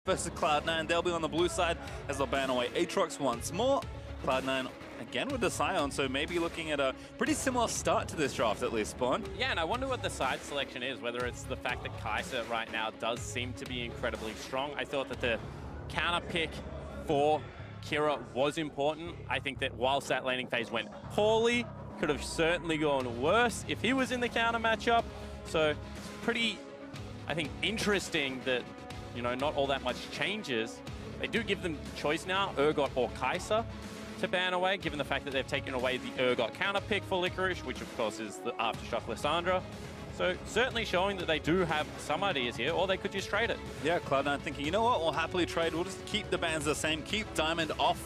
versus Cloud9. They'll be on the blue side as they'll ban away Aatrox once more. Cloud9 again with the Scion, so maybe looking at a pretty similar start to this draft at least, Spawn. Yeah, and I wonder what the side selection is, whether it's the fact that Kai'Sa right now does seem to be incredibly strong. I thought that the counter pick for Kira was important. I think that whilst that laning phase went poorly, could have certainly gone worse if he was in the counter matchup. So it's pretty, I think, interesting that, you know, not all that much changes. They do give them choice now, Urgot or Kai'Sa, to ban away, given the fact that they've taken away the Urgot counter pick for Licorice, which of course is the Aftershock Lissandra. So certainly showing that they do have some ideas here, or they could just trade it. Yeah, Cloud9 thinking, you know what, we'll happily trade. We'll just keep the bans the same, keep Diamond off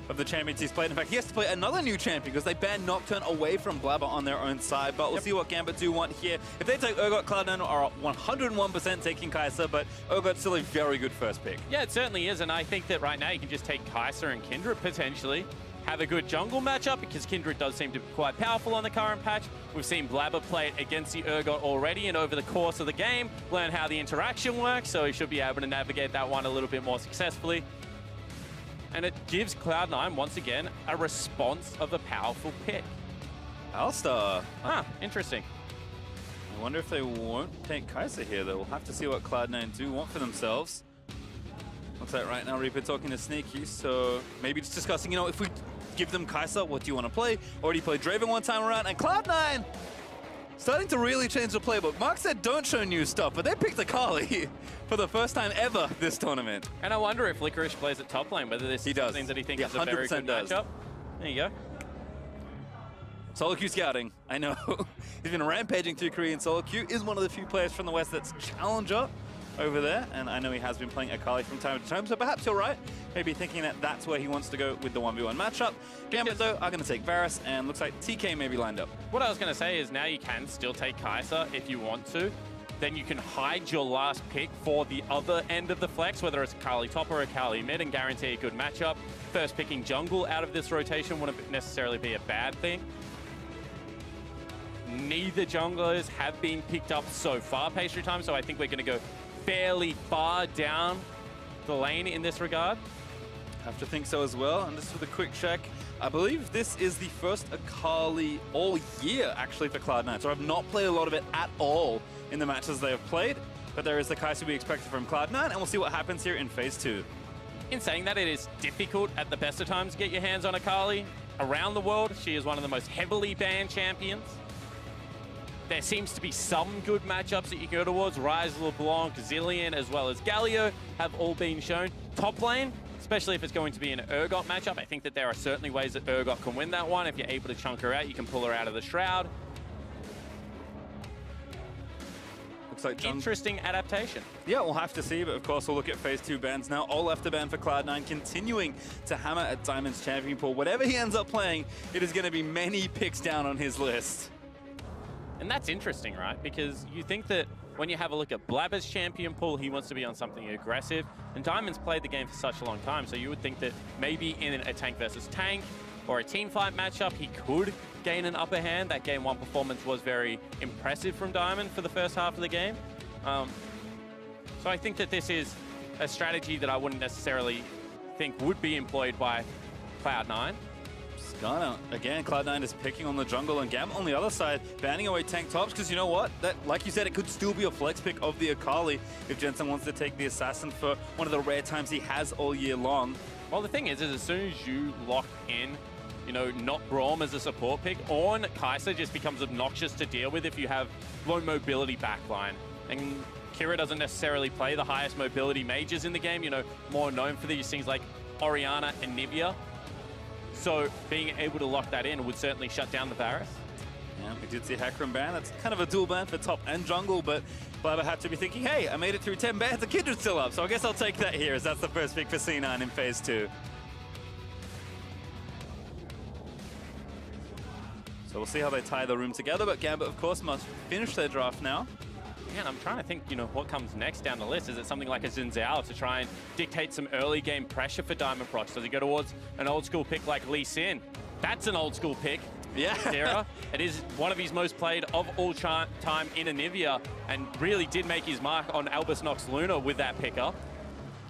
of the champions he's played. In fact, he has to play another new champion because they banned Nocturne away from Blabber on their own side. But we'll see what Gambit do want here. If they take Urgot, Cloud9 are 101% taking Kai'Sa, but Urgot's still a very good first pick. Yeah, it certainly is, and I think that right now you can just take Kai'Sa and Kindred potentially, have a good jungle matchup, because Kindred does seem to be quite powerful on the current patch. We've seen Blabber play it against the Urgot already, and over the course of the game, learn how the interaction works, so he should be able to navigate that one a little bit more successfully. And it gives Cloud9, once again, a response of a powerful pick. Alistar. Huh, interesting. I wonder if they won't take Kai'Sa here, though. We'll have to see what Cloud9 do want for themselves. Looks like right now Reaper talking to Sneaky, so maybe just discussing, you know, if we give them Kai'Sa, what do you want to play? Already played Draven one time around, and Cloud9 starting to really change the playbook. Mark said don't show new stuff, but they picked Akali for the first time ever this tournament. And I wonder if Licorice plays at top lane, whether this is something that he thinks is a very good matchup. There you go. Solo queue scouting, I know. He's been rampaging through Korean solo queue, is one of the few players from the West that's challenger over there, and I know he has been playing Akali from time to time, so perhaps you're right. Maybe thinking that that's where he wants to go with the 1v1 matchup. Gambit, though, are going to take Varus, and looks like TK may be lined up. What I was going to say is now you can still take Kai'Sa if you want to. Then you can hide your last pick for the other end of the flex, whether it's Akali top or Akali mid, and guarantee a good matchup. First picking jungle out of this rotation wouldn't necessarily be a bad thing. Neither junglers have been picked up so far, pastry time, so I think we're going to go fairly far down the lane in this regard. Have to think so as well. And just for the quick check, I believe this is the first Akali all year, actually, for Cloud9. So I've not played a lot of it at all in the matches they have played. But there is the Kai'Sa we expected from Cloud9, and we'll see what happens here in Phase 2. In saying that, it is difficult at the best of times to get your hands on Akali. Around the world, she is one of the most heavily banned champions. There seems to be some good matchups that you go towards. Ryze, LeBlanc, Zillion, as well as Galio have all been shown. Top lane, especially if it's going to be an Urgot matchup, I think that there are certainly ways that Urgot can win that one. If you're able to chunk her out, you can pull her out of the Shroud. Looks like interesting adaptation. Yeah, we'll have to see, but of course we'll look at Phase 2 bans now. All left to ban for Cloud9, continuing to hammer at Diamond's champion pool. Whatever he ends up playing, it is going to be many picks down on his list. And that's interesting, right? Because you think that when you have a look at Blabber's champion pool, he wants to be on something aggressive. And Diamond's played the game for such a long time, so you would think that maybe in a tank versus tank or a team fight matchup, he could gain an upper hand. That game one performance was very impressive from Diamond for the first half of the game. So I think that this is a strategy that I wouldn't necessarily think would be employed by Cloud9. Ghana, again, Cloud9 is picking on the jungle, and Gambit on the other side, banning away tank tops, because you know what? That, like you said, it could still be a flex pick of the Akali if Jensen wants to take the Assassin for one of the rare times he has all year long. Well, the thing is as soon as you lock in, you know, not Braum as a support pick, Ornn Kai'Sa just becomes obnoxious to deal with if you have low mobility backline. And Kira doesn't necessarily play the highest mobility mages in the game, you know, more known for these things like Orianna and Nivea. So being able to lock that in would certainly shut down the Varus. Yeah, we did see Hecarim ban. That's kind of a dual ban for top and jungle, but Blabber had to be thinking, hey, I made it through 10 bans, the Kindred's still up, so I guess I'll take that here, as that's the first pick for C9 in Phase 2. So we'll see how they tie the room together, but Gambit, of course, must finish their draft now. Yeah, and I'm trying to think, you know, what comes next down the list. Is it something like a Xin Zhao to try and dictate some early game pressure for Diamond Proc? Does he go towards an old school pick like Lee Sin? That's an old school pick. Yeah. Sarah. It is one of his most played of all time in Anivia, and really did make his mark on Albus Nox Luna with that pickup.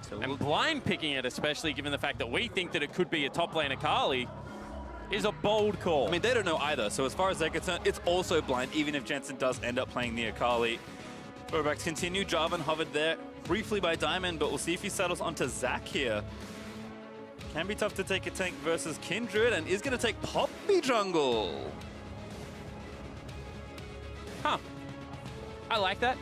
So and blind picking it, especially given the fact that we think that it could be a top lane Akali, is a bold call. I mean, they don't know either, so as far as they're concerned, it's also blind, even if Jensen does end up playing the Akali. Throwbacks continue. Jarvan hovered there briefly by Diamond, but we'll see if he settles onto Zac here. Can be tough to take a tank versus Kindred, and is going to take Poppy jungle. Huh. I like that.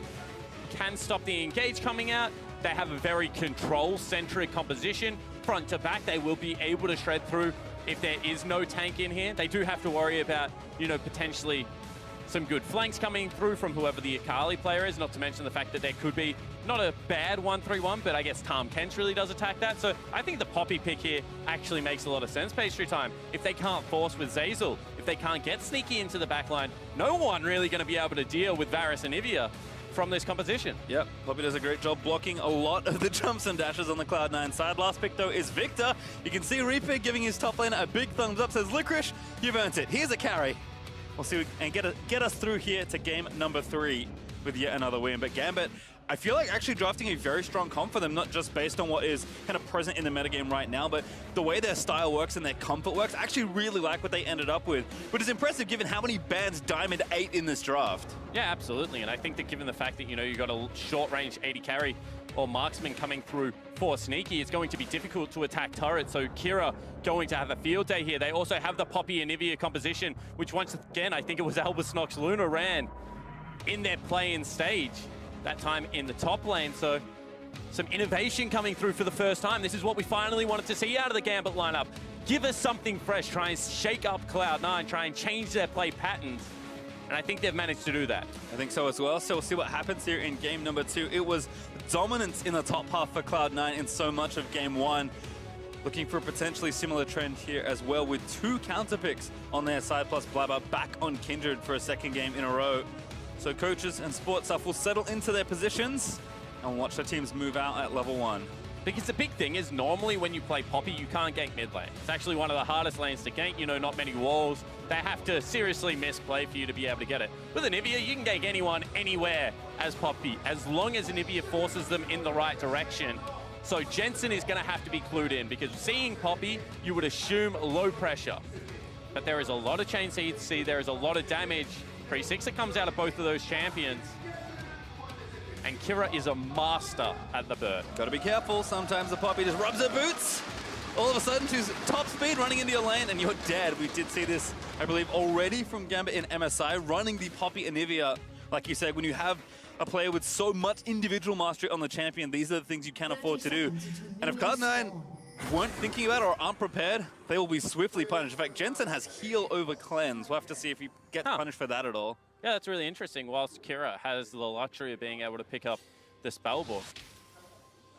Can stop the engage coming out. They have a very control-centric composition. Front to back, they will be able to shred through if there is no tank in here. They do have to worry about, you know, potentially some good flanks coming through from whoever the Akali player is, not to mention the fact that there could be not a bad 1-3-1, but I guess Tahm Kench really does attack that. So I think the Poppy pick here actually makes a lot of sense, Pastry Time. If they can't force with Zeyzal, if they can't get sneaky into the backline, no one really going to be able to deal with Varus and Ivia from this composition. Yep, Poppy does a great job blocking a lot of the jumps and dashes on the Cloud9 side. Last pick, though, is Victor. You can see Reaper giving his top lane a big thumbs up, says, Licorice, you've earned it. Here's a carry. We'll see and get us through here to game number 3 with yet another win. But Gambit, I feel like actually drafting a very strong comp for them, not just based on what is kind of present in the metagame right now, but the way their style works and their comfort works. I actually really like what they ended up with, which is impressive given how many bans Diamond ate in this draft. Yeah, absolutely. And I think that given the fact that, you know, you got a short-range 80 carry or marksman coming through for Sneaky, it's going to be difficult to attack turrets. So Kira going to have a field day here. They also have the Poppy and Ivia composition, which once again, I think it was Albus Nox Luna ran in their play-in stage, that time in the top lane. So some innovation coming through for the first time. This is what we finally wanted to see out of the Gambit lineup. Give us something fresh, try and shake up Cloud9, try and change their play patterns. And I think they've managed to do that. I think so as well. So we'll see what happens here in game number 2. It was dominance in the top half for Cloud9 in so much of game 1. Looking for a potentially similar trend here as well, with 2 counter picks on their side, plus Blabber back on Kindred for a second game in a row. So coaches and sports staff will settle into their positions and watch their teams move out at level 1. Because the big thing is, normally when you play Poppy, you can't gank mid lane. It's actually one of the hardest lanes to gank, you know, not many walls. They have to seriously misplay for you to be able to get it. With an Ivia, you can gank anyone, anywhere as Poppy, as long as an Ivia forces them in the right direction. So Jensen is going to have to be clued in, because seeing Poppy, you would assume low pressure. But there is a lot of chain CC, there is a lot of damage. Pre-6 that comes out of both of those champions. And Kira is a master at the bird. Gotta be careful. Sometimes the Poppy just rubs her boots. All of a sudden, she's top speed running into your lane, and you're dead. We did see this, I believe, already from Gambit in MSI, running the Poppy and Ivia. Like you said, when you have a player with so much individual mastery on the champion, these are the things you can't afford to do. And if Cloud9 weren't thinking about it or aren't prepared, they will be swiftly punished. In fact, Jensen has heal over cleanse. We'll have to see if he gets punished for that at all. Yeah, that's really interesting. Whilst Kira has the luxury of being able to pick up the spell book,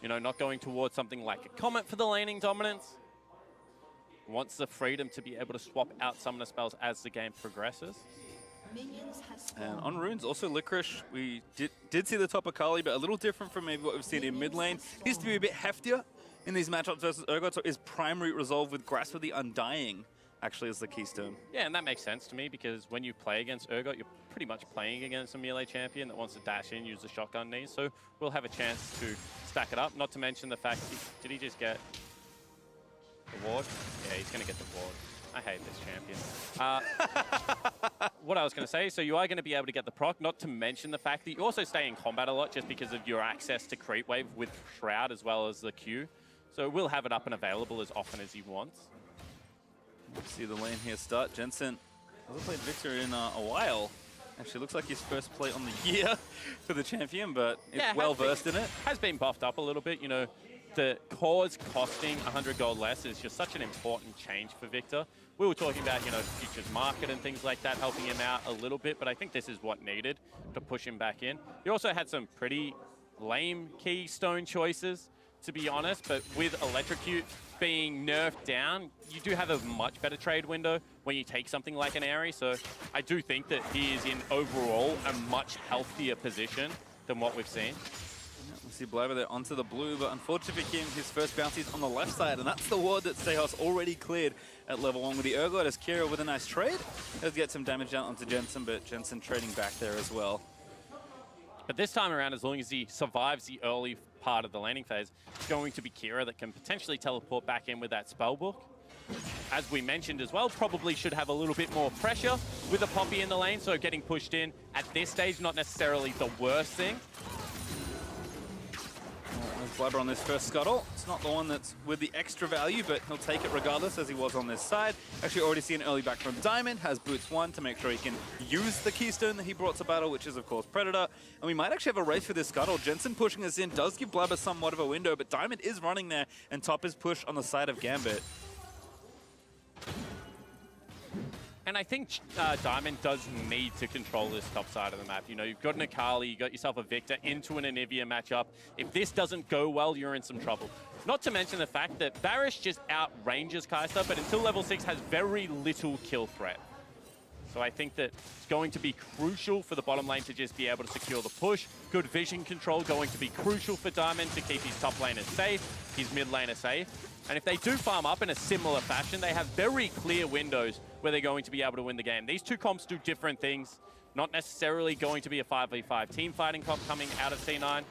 you know, not going towards something like a Comet for the laning dominance, wants the freedom to be able to swap out some of the spells as the game progresses. And on runes, also Licorice, we did see the top Akali, but a little different from maybe what we've seen in mid lane. He used to be a bit heftier in these matchups versus Urgot, so his primary resolve with Grasp of the Undying actually is the keystone. Yeah, and that makes sense to me, because when you play against Urgot, you're pretty much playing against a melee champion that wants to dash in, use the shotgun knees, so we'll have a chance to stack it up. Not to mention the fact, did he just get the ward? Yeah, he's going to get the ward. I hate this champion. What I was going to say, so you are going to be able to get the proc, not to mention the fact that you also stay in combat a lot just because of your access to creep wave with Shroud as well as the Q. So we'll have it up and available as often as he wants. See the lane here start. Jensen hasn't played Victor in a while. Actually, looks like his first play on the year for the champion, but is well versed in it. Has been buffed up a little bit. You know, the cores costing 100 gold less is just such an important change for Victor. We were talking about, you know, futures market and things like that helping him out a little bit, but I think this is what needed to push him back in. He also had some pretty lame keystone choices, to be honest, but with Electrocute being nerfed down, you do have a much better trade window when you take something like an Aerie. So I do think that he is in overall a much healthier position than what we've seen. We see Blabber there onto the blue, but unfortunately for him, his first bounty is on the left side, and that's the ward that Sejos already cleared at level 1 with the Urgot as Kira with a nice trade. Does get some damage down onto Jensen, but Jensen trading back there as well. But this time around, as long as he survives the early part of the laning phase is going to be Kira that can potentially teleport back in with that spellbook. As we mentioned as well, probably should have a little bit more pressure with a Poppy in the lane, so getting pushed in at this stage, not necessarily the worst thing. Blabber on this first scuttle. It's not the one that's with the extra value, but he'll take it regardless, as he was on this side. Actually already see an early back from Diamond, has boots 1 to make sure he can use the keystone that he brought to battle, which is of course Predator. And we might actually have a race for this scuttle. Jensen pushing us in does give Blabber somewhat of a window, but Diamond is running there, and top is pushed on the side of Gambit. And I think Diamond does need to control this top side of the map. You know, you've got an Akali, you got yourself a Victor into an Anivia matchup. If this doesn't go well, you're in some trouble. Not to mention the fact that Barish just outranges Kai'Sa, but until level 6 has very little kill threat. So I think that it's going to be crucial for the bottom lane to just be able to secure the push. Good vision control going to be crucial for Diamond to keep his top laner safe, his mid laner safe. And if they do farm up in a similar fashion, they have very clear windows where they're going to be able to win the game. These two comps do different things. Not necessarily going to be a 5v5 team fighting comp coming out of C9.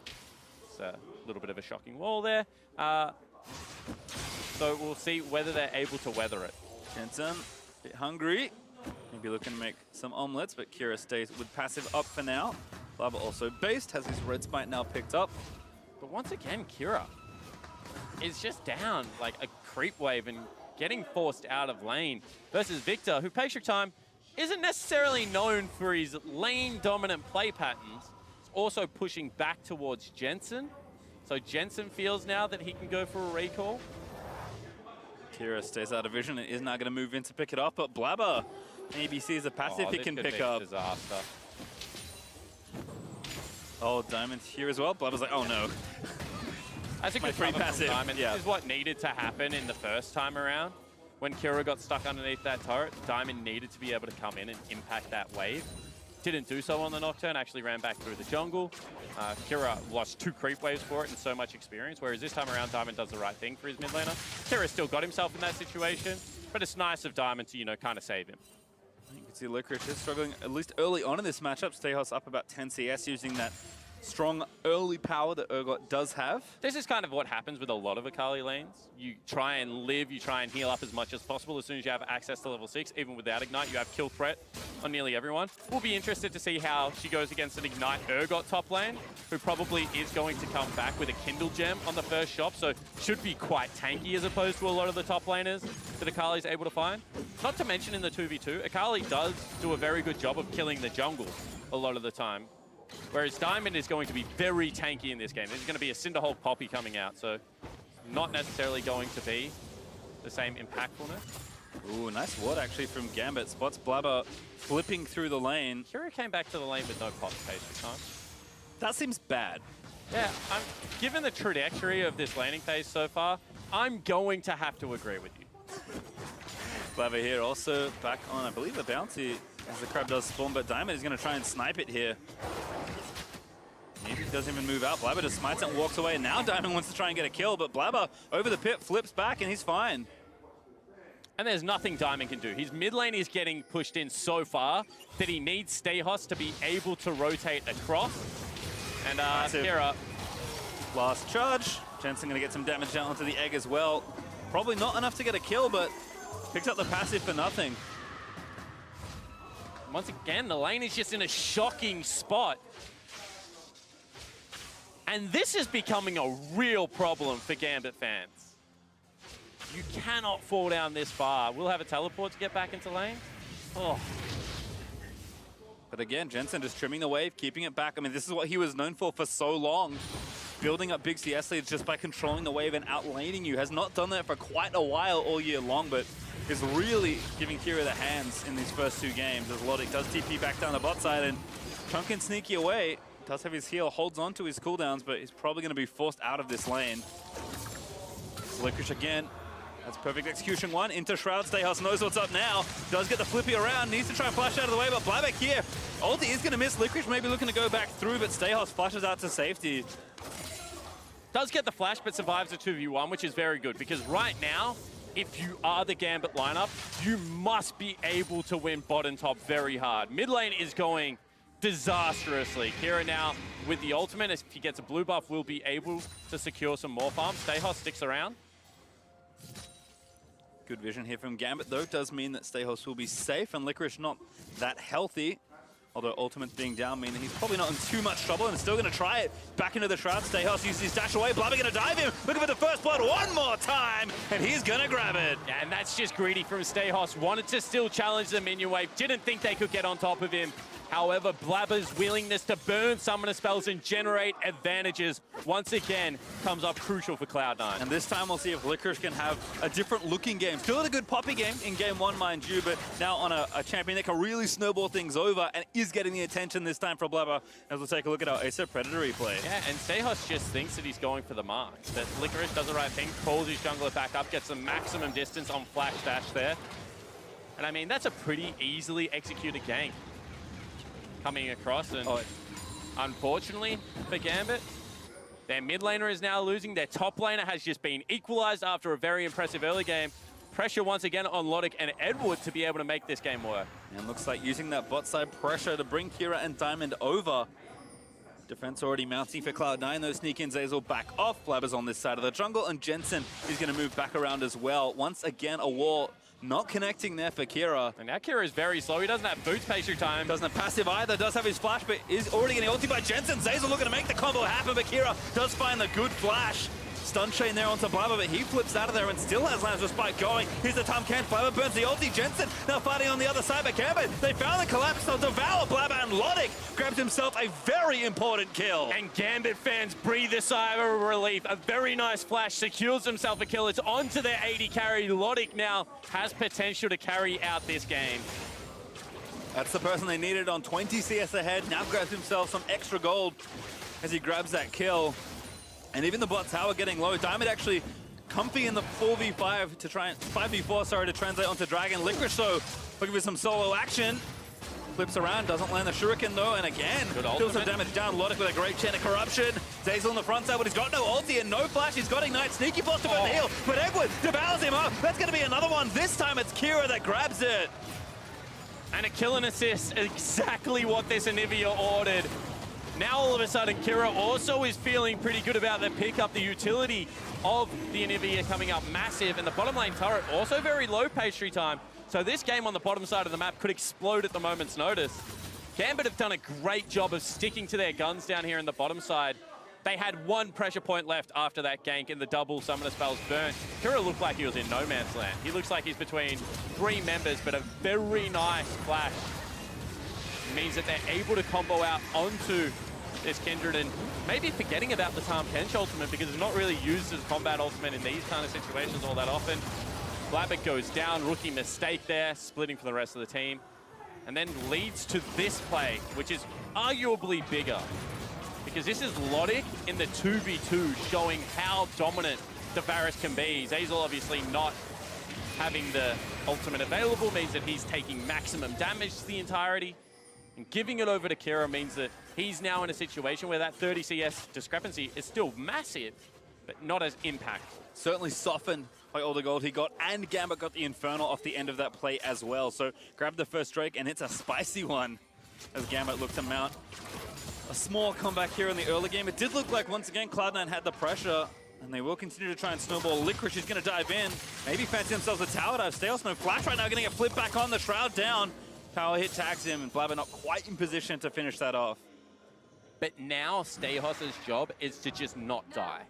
It's a little bit of a shocking wall there. So we'll see whether they're able to weather it. Jensen, a bit hungry. Maybe looking to make some omelets, but Kira stays with passive up for now. Blabber also based, has his red spike now picked up. But once again, Kira is just down like a creep wave and getting forced out of lane versus Victor, who Patient Time isn't necessarily known for his lane-dominant play patterns. He's also pushing back towards Jensen. So Jensen feels now that he can go for a recall. Kira stays out of vision and is now going to move in to pick it up, but Blabber, ABC is a passive he can pick up. Disaster. Oh, Diamond's here as well. Blabber's like, oh no. That's a good free passive. Diamond. Yeah. This is what needed to happen in the first time around. When Kira got stuck underneath that turret, Diamond needed to be able to come in and impact that wave. Didn't do so on the Nocturne, actually ran back through the jungle. Kira lost 2 creep waves for it and so much experience, whereas this time around, Diamond does the right thing for his mid laner. Kira still got himself in that situation, but it's nice of Diamond to, you know, kind of save him. You can see Licorice is struggling, at least early on in this matchup. Stayhouse up about 10 CS using that strong early power that Urgot does have. This is kind of what happens with a lot of Akali lanes. You try and live, you try and heal up as much as possible as soon as you have access to level 6. Even without Ignite, you have kill threat on nearly everyone. We'll be interested to see how she goes against an Ignite Urgot top lane, who probably is going to come back with a Kindle gem on the first shop, so should be quite tanky as opposed to a lot of the top laners that Akali's able to find. Not to mention in the 2v2, Akali does do a very good job of killing the jungle a lot of the time. Whereas Diamond is going to be very tanky in this game. There's going to be a Cinderhole Poppy coming out, so not necessarily going to be the same impactfulness. Ooh, nice ward actually from Gambit. Spots Blabber flipping through the lane. Kira came back to the lane with no pop Patient Time. That seems bad. Yeah, given the trajectory of this laning phase so far, I'm going to have to agree with you. Blabber here also back on, I believe, the bounty as the crab does spawn, but Diamond is going to try and snipe it here. Maybe he doesn't even move out. Blabber just smites it and walks away. And now Diamond wants to try and get a kill, but Blabber over the pit flips back and he's fine. And there's nothing Diamond can do. His mid lane is getting pushed in so far that he needs Stayhos to be able to rotate across. And Kira. Last charge. Jensen going to get some damage down onto the egg as well. Probably not enough to get a kill, but picks up the passive for nothing. Once again, the lane is just in a shocking spot. And this is becoming a real problem for Gambit fans. You cannot fall down this far. We'll have a teleport to get back into lane. Oh. But again, Jensen just trimming the wave, keeping it back. I mean, this is what he was known for so long. Building up big CS leads just by controlling the wave and outlaning you. Has not done that for quite a while all year long, but is really giving Kira the hands in these first 2 games. As Logic does TP back down the bot side and Chunk and Sneaky away. Does have his heal, holds on to his cooldowns, but he's probably going to be forced out of this lane. Licorice again. That's perfect execution 1 into Shroud. Stayhouse knows what's up now. Does get the flippy around, needs to try and flash out of the way, but Blabber here. Ulti is going to miss. Licorice maybe looking to go back through, but Stayhouse flashes out to safety. Does get the flash, but survives a 2v1, which is very good, because right now, if you are the Gambit lineup, you must be able to win bot and top very hard. Mid lane is going disastrously. Kira now with the ultimate, if he gets a blue buff, will be able to secure some more farms. Stayhos sticks around. Good vision here from Gambit, though. Does mean that Stayhos will be safe, and Licorice not that healthy. Although Ultimate being down means he's probably not in too much trouble and still going to try it. Back into the Shroud. Stayhos uses his dash away. Blabber going to dive him. Looking for the first blood one more time, and he's going to grab it. Yeah, and that's just greedy from Stayhos. Wanted to still challenge the minion wave. Didn't think they could get on top of him. However, Blabber's willingness to burn summoner spells and generate advantages once again comes up crucial for Cloud9. And this time we'll see if Licorice can have a different looking game. Still had a good poppy game in game one, mind you, but now on a champion that can really snowball things over and is getting the attention this time for Blabber. As we'll take a look at our Acer Predator replay. Yeah, and Stayhos just thinks that he's going for the mark. That Licorice does the right thing, pulls his jungler back up, gets the maximum distance on flash dash there. And I mean, that's a pretty easily executed gank coming across, and unfortunately for Gambit, their mid laner is now losing. Their top laner has just been equalized after a very impressive early game. Pressure once again on Logic and Edward to be able to make this game work. And looks like using that bot side pressure to bring Kira and Diamond over. Defense already mounting for Cloud9. Those sneak in Zazel back off. Blabber's on this side of the jungle, and Jensen is going to move back around as well. Once again, a wall not connecting there for Kira. And now Kira is very slow. He doesn't have boots pastry time. Doesn't have passive either. Does have his flash, but is already getting ulted by Jensen. Zazel looking to make the combo happen, but Kira does find the good flash. Stun chain there onto Blabber, but he flips out of there and still has Lance Respite going. Here's the Tom Kent. Blabber burns the ulti. Jensen now fighting on the other side, but Gambit, they found the collapse. They'll devour Blabber, and Logic grabs himself a very important kill. And Gambit fans breathe a sigh of relief. A very nice flash secures himself a kill. It's onto their 80 carry. Logic now has potential to carry out this game. That's the person they needed on 20 CS ahead. Now grabs himself some extra gold as he grabs that kill. And even the bot tower getting low. Diamond actually comfy in the 4v5 to try and 5v4, sorry, to translate onto Dragon. Licorice though looking for some solo action. Flips around, doesn't land the shuriken though, and again deals some damage down. Logic with a great chain of corruption. Zazel on the front side, but he's got no ulti and no flash. He's got Ignite. Sneaky forced to burn the heal, but Edward devours him up. That's going to be another one. This time it's Kira that grabs it. And a kill and assist, exactly what this Anivia ordered. Now all of a sudden, Kira also is feeling pretty good about the pickup. The utility of the Anivia coming up massive, and the bottom lane turret also very low pastry time. So this game on the bottom side of the map could explode at the moment's notice. Gambit have done a great job of sticking to their guns down here in the bottom side. They had one pressure point left after that gank and the double summoner spells burnt. Kira looked like he was in no man's land. He looks like he's between three members, but a very nice flash means that they're able to combo out onto this Kindred, and maybe forgetting about the Tahm Kench ultimate because it's not really used as a combat ultimate in these kind of situations all that often. Blabber goes down, rookie mistake there, splitting for the rest of the team, and then leads to this play, which is arguably bigger because this is Logic in the 2v2 showing how dominant the Varus can be. Zazel obviously not having the ultimate available means that he's taking maximum damage to the entirety. And giving it over to Kira means that he's now in a situation where that 30 CS discrepancy is still massive, but not as impact. Certainly softened by all the gold he got, and Gambit got the Infernal off the end of that play as well. So grab the first Drake, and it's a spicy one as Gambit looked to mount a small comeback here in the early game. It did look like, once again, Cloud9 had the pressure, and they will continue to try and snowball. Licorice is going to dive in. Maybe fancy themselves a tower dive. Stayhos no flash right now, going to get flipped back on. The Shroud down. Power hit tags him, and Blabber not quite in position to finish that off. But now Stayhos's job is to just not die.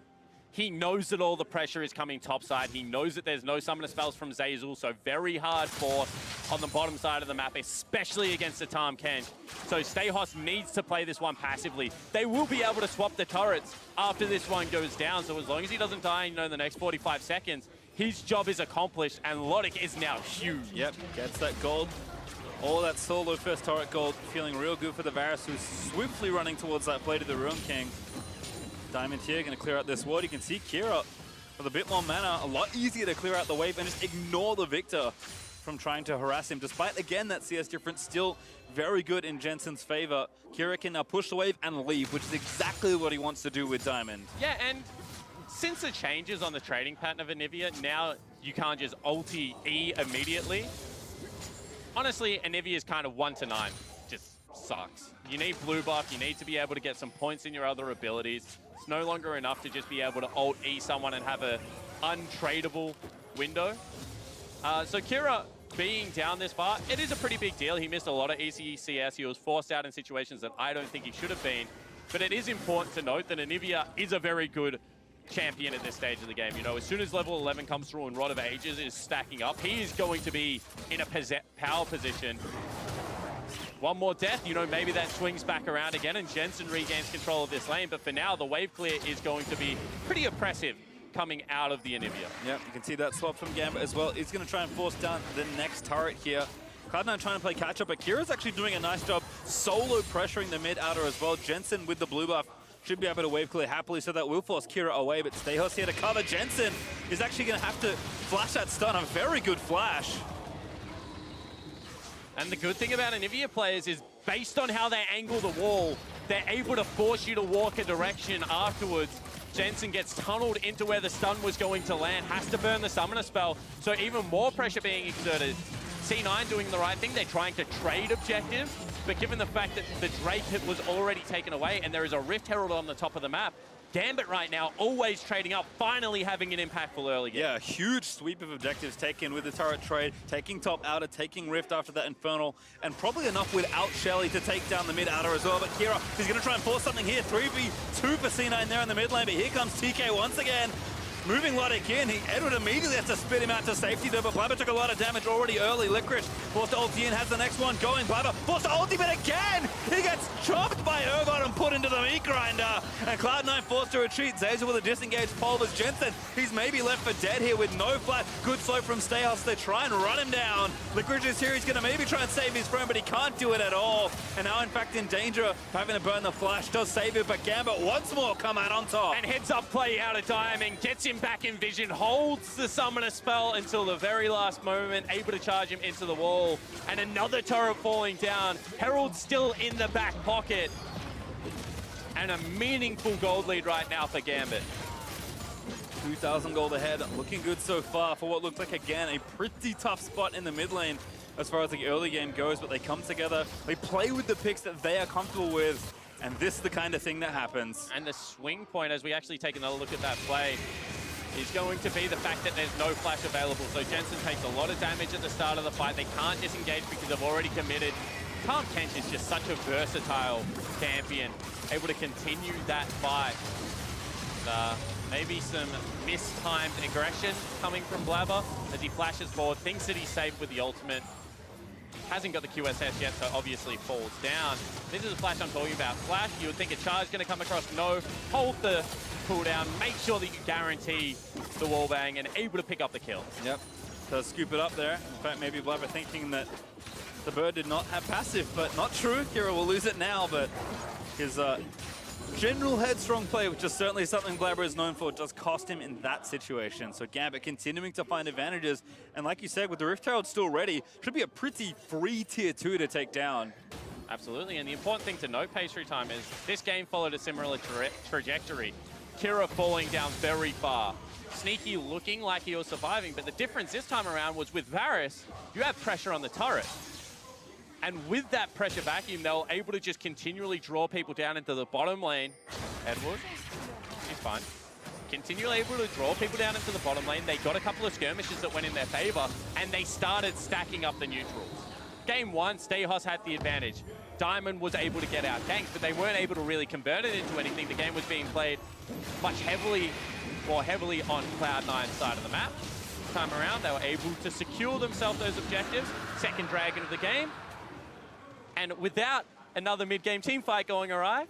He knows that all the pressure is coming topside. He knows that there's no summoner spells from Zazel, so very hard force on the bottom side of the map, especially against the Tahm Kench. So Stayhos needs to play this one passively. They will be able to swap the turrets after this one goes down, so as long as he doesn't die, in the next 45 seconds, his job is accomplished, and Logic is now huge. Yep, gets that gold. All that solo first turret gold, feeling real good for the Varus, who's swiftly running towards that play to the Ruin King. Diamond here, going to clear out this ward. You can see Kira with a bit more mana, a lot easier to clear out the wave and just ignore the Victor from trying to harass him. Despite, again, that CS difference still very good in Jensen's favor. Kira can now push the wave and leave, which is exactly what he wants to do with Diamond. Yeah, and since the changes on the trading pattern of Anivia, now you can't just ulti E immediately. Honestly, Anivia is kind of 1 to 9. Just sucks. You need blue buff. You need to be able to get some points in your other abilities. It's no longer enough to just be able to ult-E someone and have a untradeable window. So Kira being down this far, it is a pretty big deal. He missed a lot of ECCS. He was forced out in situations that I don't think he should have been. But it is important to note that Anivia is a very good champion at this stage of the game. You know, as soon as level 11 comes through and Rod of Ages is stacking up, he is going to be in a power position. One more death, you know, maybe that swings back around again and Jensen regains control of this lane. But for now, the wave clear is going to be pretty oppressive coming out of the Anivia. Yep, you can see that swap from Gambit as well. He's going to try and force down the next turret here. Cloud9 trying to play catch up, but Kira's actually doing a nice job solo pressuring the mid outer as well. Jensen with the blue buff should be able to wave clear happily, so that will force Kira away, but Stehos here to cover. Jensen is actually going to have to flash that stun. A very good flash. And the good thing about Anivia players is based on how they angle the wall, they're able to force you to walk a direction afterwards. Jensen gets tunneled into where the stun was going to land, has to burn the summoner spell, so even more pressure being exerted. C9 doing the right thing, they're trying to trade objectives, but given the fact that the Drake hit was already taken away and there is a Rift Herald on the top of the map, Gambit right now always trading up, finally having an impactful early game. Yeah, a huge sweep of objectives taken with the turret trade, taking top outer, taking Rift after that Infernal, and probably enough without Shelly to take down the mid outer as well. But Kira is going to try and force something here. 3v2 for C9 there in the mid lane, but here comes TK once again. Moving Luddick in, Edward immediately has to spit him out to safety though, but Blabber took a lot of damage already early. Licorice forced to ulti in, has the next one going. Blabber forced to ulti, but again, he gets chopped by Urgot and put into the meat grinder. And Cloud9 forced to retreat. Zazer with a disengaged Pulvers. Jensen, he's maybe left for dead here with no flash. Good slow from Stehos. They try and run him down. Licorice is here, he's gonna maybe try and save his friend, but he can't do it at all. And now in fact in danger of having to burn the flash. Does save it, but Gambit once more come out on top. And heads up play out of Diamond, gets him back in vision, holds the summoner spell until the very last moment, able to charge him into the wall. And another turret falling down. Herald still in the back pocket. And a meaningful gold lead right now for Gambit. 2,000 gold ahead, looking good so far for what looks like, again, a pretty tough spot in the mid lane as far as the early game goes, but they come together, they play with the picks that they are comfortable with, and this is the kind of thing that happens. And the swing point, as we actually take another look at that play, is going to be the fact that there's no flash available. So Jensen takes a lot of damage at the start of the fight. They can't disengage because they've already committed. Tahm Kench is just such a versatile champion, able to continue that fight. Maybe some mistimed aggression coming from Blabber as he flashes forward, thinks that he's safe with the ultimate. Hasn't got the QSS yet, so obviously falls down. This is a flash I'm talking about. Flash, you would think a charge is going to come across. No, hold the cooldown, make sure that you guarantee the wallbang and able to pick up the kill. Yep, does scoop it up there. In fact, maybe Blabber thinking that the bird did not have passive, but not true. Kira will lose it now, but his general headstrong play, which is certainly something Blabber is known for, does cost him in that situation. So Gambit continuing to find advantages, and like you said, with the Rift Herald still ready, should be a pretty free tier 2 to take down. Absolutely, and the important thing to note, Pastry Time, is this game followed a similar trajectory. Kira falling down very far. Sneaky looking like he was surviving, but the difference this time around was with Varus, you have pressure on the turret. And with that pressure vacuum, they were able to just continually draw people down into the bottom lane. Edward, he's fine. Continually able to draw people down into the bottom lane. They got a couple of skirmishes that went in their favor, and they started stacking up the neutrals. Game one, Stehos had the advantage. Diamond was able to get out ganked, but they weren't able to really convert it into anything. The game was being played much more heavily on Cloud9's side of the map. This time around, they were able to secure themselves those objectives. Second dragon of the game. And without another mid-game team fight going awry,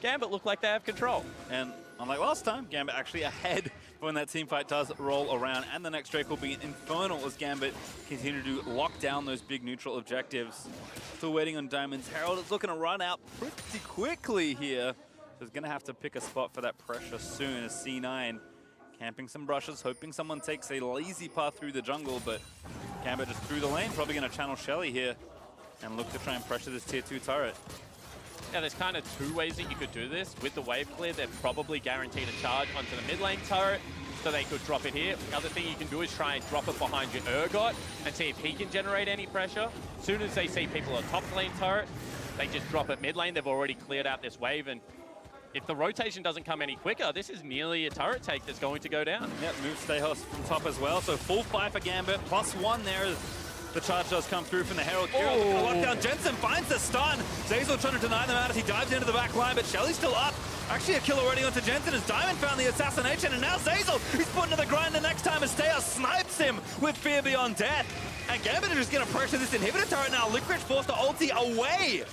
Gambit look like they have control. And unlike last time, Gambit actually ahead when that team fight does roll around. And the next Drake will be Infernal as Gambit continue to lock down those big neutral objectives. Still waiting on Diamond's Herald. It's looking to run out pretty quickly here. So he's going to have to pick a spot for that pressure soon as C9 camping some brushes, hoping someone takes a lazy path through the jungle. But Gambit just through the lane, probably going to channel Shelly here and look to try and pressure this tier 2 turret. Yeah, there's kind of two ways that you could do this. With the wave clear, they're probably guaranteed a charge onto the mid lane turret, so they could drop it here. The other thing you can do is try and drop it behind your Urgot and see if he can generate any pressure. As soon as they see people on top lane turret, They just drop it mid lane. They've already cleared out this wave, and if the rotation doesn't come any quicker, this is nearly a turret take that's going to go down. Yep, move Stehos from top as well. So full fight for Gambit. +1 there as the charge does come through from the Herald. Kira looking to lock down. Jensen finds the stun. Zeyzal trying to deny them out as he dives into the back line, but Shelly's still up. Actually, a kill already onto Jensen as Diamond found the assassination, and now Zeyzal, he's put into the grind the next time as Stehos snipes him with Fear Beyond Death. And Gambit are just going to pressure this inhibitor turret now. Licorice forced to ulti away.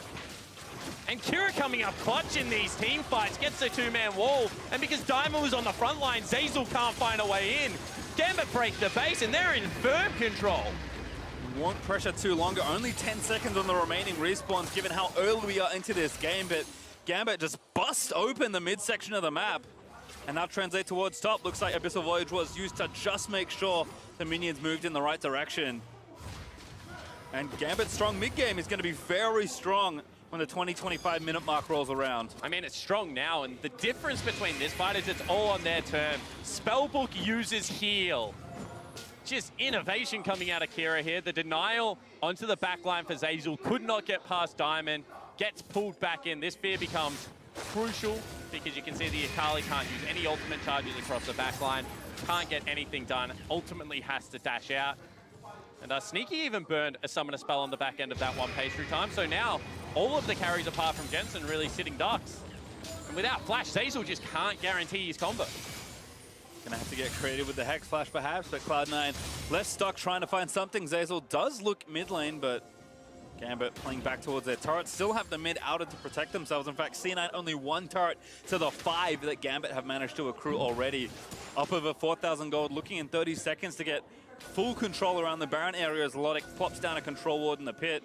And Kira coming up clutch in these team fights, gets the two-man wall, and because Diamond was on the front line, Zeyzal can't find a way in. Gambit break the base, and they're in firm control. Won't pressure too longer, only 10 seconds on the remaining respawns given how early we are into this game, but Gambit just bust open the midsection of the map and now translate towards top. Looks like Abyssal Voyage was used to just make sure the minions moved in the right direction. And Gambit's strong mid-game is going to be very strong when the 20-25 minute mark rolls around. I mean, it's strong now, and the difference between this fight is it's all on their term. Spellbook uses heal. Just innovation coming out of Kira here. The denial onto the back line for Zeyzal could not get past Diamond, gets pulled back in. This fear becomes crucial because you can see the Akali can't use any ultimate charges across the back line, can't get anything done, ultimately has to dash out. And Sneaky even burned a summoner spell on the back end of that one page through time. So now, all of the carries apart from Jensen really sitting ducks. And without Flash, Zeyzal just can't guarantee his combo. Gonna have to get creative with the Hex Flash perhaps, but Cloud9 left stuck trying to find something. Zeyzal does look mid lane, but Gambit playing back towards their turret. Still have the mid outer to protect themselves. In fact, C9 only 1 turret to the 5 that Gambit have managed to accrue already. Up over 4,000 gold, looking in 30 seconds to get full control around the Baron area as Logic plops down a control ward in the pit.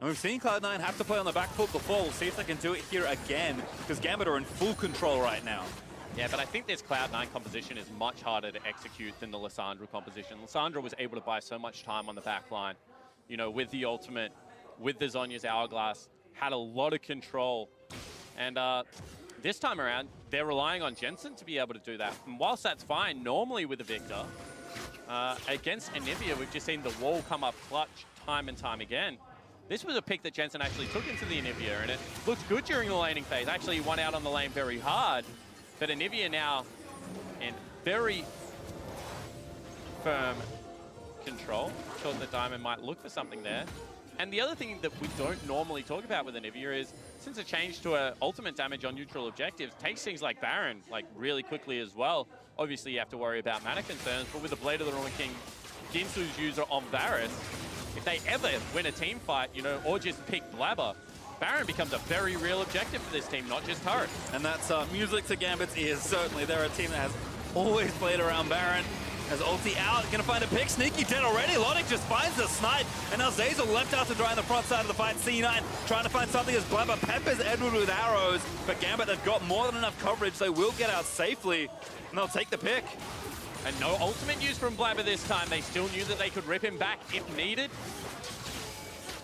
And we've seen Cloud9 have to play on the back foot before. We'll see if they can do it here again, because Gambit are in full control right now. Yeah, but I think this Cloud9 composition is much harder to execute than the Lissandra composition. Lissandra was able to buy so much time on the back line, you know, with the ultimate, with the Zhonya's Hourglass, had a lot of control. And this time around, they're relying on Jensen to be able to do that. And whilst that's fine, normally with a Victor, against Anivia, we've just seen the wall come up clutch time and time again. This was a pick that Jensen actually took into the Anivia, and it looked good during the laning phase. Actually, he won out on the lane very hard. But Anivia now in very firm control. Thought that Diamond might look for something there. And the other thing that we don't normally talk about with Anivia is, since it changed to an ultimate damage on neutral objectives, takes things like Baron like really quickly as well. Obviously, you have to worry about mana concerns, but with the Blade of the Ruined King, Ginsu's user on Varus, if they ever win a team fight, you know, or just pick Blabber, Baron becomes a very real objective for this team, not just turret. And that's music to Gambit's ears, certainly. They're a team that has always played around Baron. Has ulti out, gonna find a pick. Sneaky dead already. Logic just finds the snipe. And now Zeyzal left out to dry on the front side of the fight. C9 trying to find something as Blabber peppers Edward with arrows. But Gambit have got more than enough coverage. They will get out safely, and they'll take the pick. And no ultimate use from Blabber this time. They still knew that they could rip him back if needed.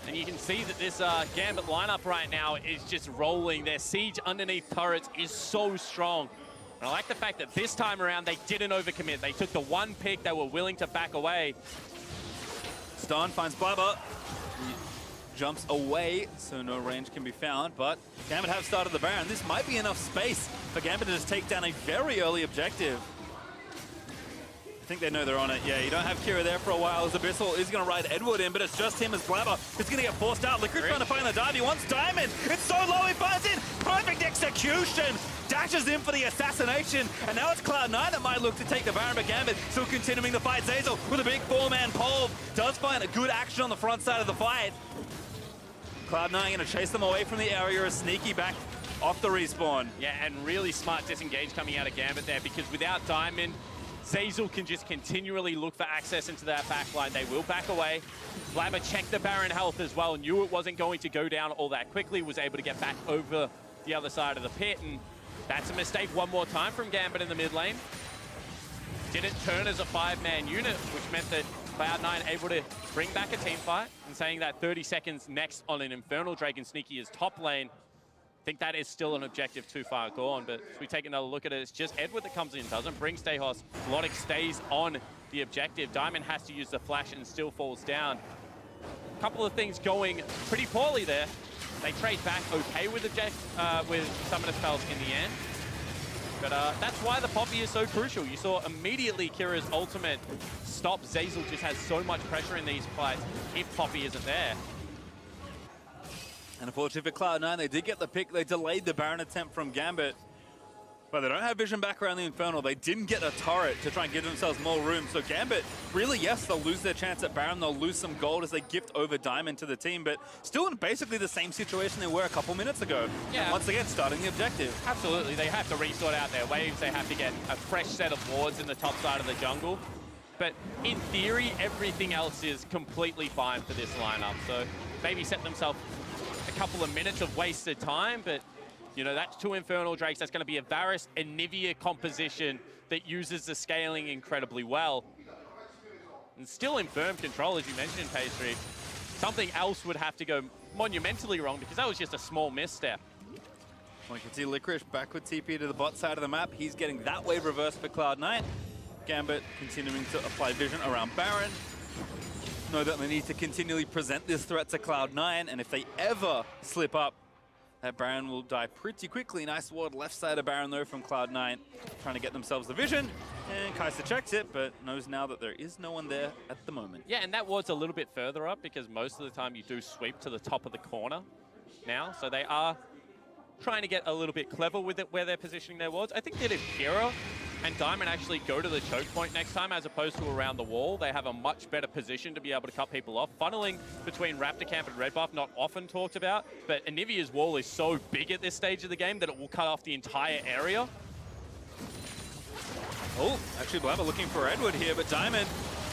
And you can see that this Gambit lineup right now is just rolling. Their siege underneath turrets is so strong. And I like the fact that this time around they didn't overcommit. They took the one pick, they were willing to back away. Stun finds Blabber. He jumps away, so no range can be found. But Gambit have started the Baron. This might be enough space for Gambit to just take down a very early objective. I think they know they're on it. Yeah, you don't have Kira there for a while as Abyssal is going to ride Edward in, but it's just him as Blabber. It's going to get forced out. Licorice trying to find the dive. He wants Diamond. It's so low, he finds in. Perfect execution. Dashes in for the assassination. And now it's Cloud9 that might look to take the Baron, but Gambit still continuing the fight. Zeyzal with a big 4-man pole. Does find a good action on the front side of the fight. Cloud9 going to chase them away from the area as Sneaky back off the respawn. Yeah, and really smart disengage coming out of Gambit there, because without Diamond, Zeyzal can just continually look for access into that backline. They will back away. Blabber checked the Baron health as well, knew it wasn't going to go down all that quickly, was able to get back over the other side of the pit, and that's a mistake one more time from Gambit in the mid lane. Didn't turn as a 5-man unit, which meant that Cloud9 able to bring back a team fight, and saying that 30 seconds next on an Infernal Drake and Sneaky is top lane. I think that is still an objective too far gone, but if we take another look at it, it's just Edward that comes in, doesn't bring Stehos. Logic stays on the objective. Diamond has to use the flash and still falls down. A couple of things going pretty poorly there. They trade back okay with Summoner Spells in the end. But that's why the Poppy is so crucial. You saw immediately Kira's ultimate stop. Zeyzal just has so much pressure in these fights if Poppy isn't there. And unfortunately for Cloud9, they did get the pick. They delayed the Baron attempt from Gambit. But they don't have vision back around the Infernal. They didn't get a turret to try and give themselves more room. So Gambit, really, yes, they'll lose their chance at Baron. They'll lose some gold as they gift over Diamond to the team. But still in basically the same situation they were a couple minutes ago. Yeah. And once again, starting the objective. Absolutely. They have to resort out their waves. They have to get a fresh set of wards in the top side of the jungle. But in theory, everything else is completely fine for this lineup. So maybe set themselves a couple of minutes of wasted time, but you know, that's 2 Infernal Drakes. That's going to be a Varus and Nivea composition that uses the scaling incredibly well. And still in firm control, as you mentioned, Pastry. Something else would have to go monumentally wrong because that was just a small misstep. Well, you can see Licorice back with TP to the bot side of the map. He's getting that wave reversed for Cloud9. Gambit continuing to apply vision around Baron. Know that they need to continually present this threat to Cloud9, and if they ever slip up, that Baron will die pretty quickly. Nice ward left side of Baron though from Cloud9, trying to get themselves the vision. And Kai'Sa checks it, but knows now that there is no one there at the moment. Yeah, and that ward's a little bit further up because most of the time you do sweep to the top of the corner now. So they are trying to get a little bit clever with it where they're positioning their wards. I think that if Kira and Diamond actually go to the choke point next time as opposed to around the wall, they have a much better position to be able to cut people off. Funneling between Raptor Camp and Red Buff, not often talked about, but Anivia's wall is so big at this stage of the game that it will cut off the entire area. Oh, actually Blabber looking for Edward here, but Diamond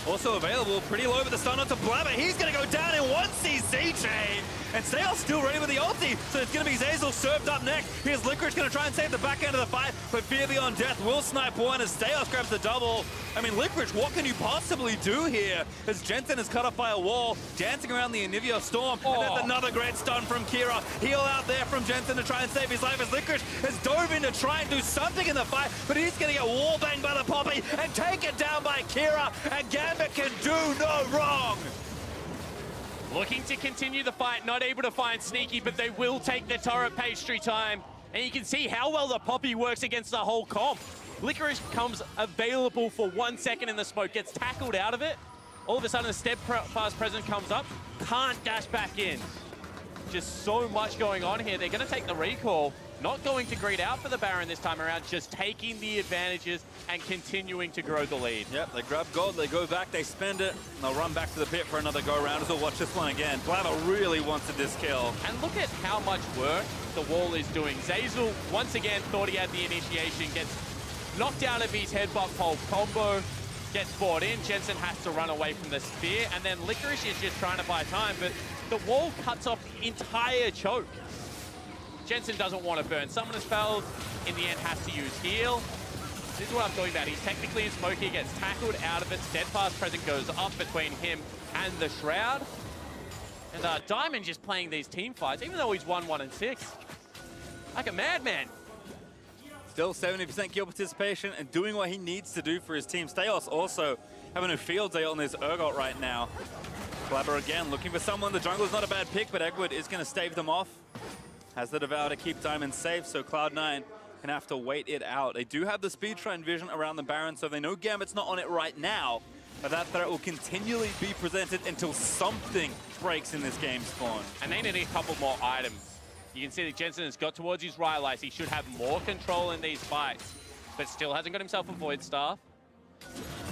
also available, pretty low with the stun onto Blabber. He's going to go down in one CC chain. And Steel's still ready with the ulti, so it's going to be Zeyzal served up next. Here's Licorice going to try and save the back end of the fight, but Fear Beyond Death will snipe one as Steos grabs the double. I mean, Licorice, what can you possibly do here? As Jensen is cut off by a wall, dancing around the Anivia Storm, and that's another great stun from Kira. Heal out there from Jensen to try and save his life as Licorice has dove in to try and do something in the fight, but he's going to get wall banged by the Poppy and taken down by Kira, and Gambit can do no wrong. Looking to continue the fight, not able to find Sneaky, but they will take the turret. Pastry time. And you can see how well the Poppy works against the whole comp. Licorice comes available for 1 second in the smoke, gets tackled out of it. All of a sudden, a steadfast presence comes up, can't dash back in. Just so much going on here. They're going to take the recall. Not going to greed out for the Baron this time around, just taking the advantages and continuing to grow the lead. Yep, they grab gold, they go back, they spend it, and they'll run back to the pit for another go-around as we'll watch this one again. Blabber really wanted this kill. And look at how much work the wall is doing. Zeyzal, once again, thought he had the initiation, gets knocked out of his headbutt pole combo, gets brought in. Jensen has to run away from the spear, and then Licorice is just trying to buy time, but the wall cuts off the entire choke. Jensen doesn't want to burn Summoner Spells, in the end has to use heal. This is what I'm talking about. He's technically in smoke, he gets tackled out of it. Steadfast Present goes up between him and the Shroud. And Diamond just playing these team fights, even though he's 1-1 and 6. Like a madman. Still 70% kill participation and doing what he needs to do for his team. Steos also having a field day on this Urgot right now. Blabber again looking for someone. The jungle is not a bad pick, but Edward is going to stave them off. Has the Devour to keep Diamond safe, so Cloud9 can have to wait it out. They do have the speed trend vision around the Baron, so they know Gambit's not on it right now, but that threat will continually be presented until something breaks in this game spawn. And they need a couple more items. You can see that Jensen has got towards his Rylai's. He should have more control in these fights, but still hasn't got himself a Void Staff.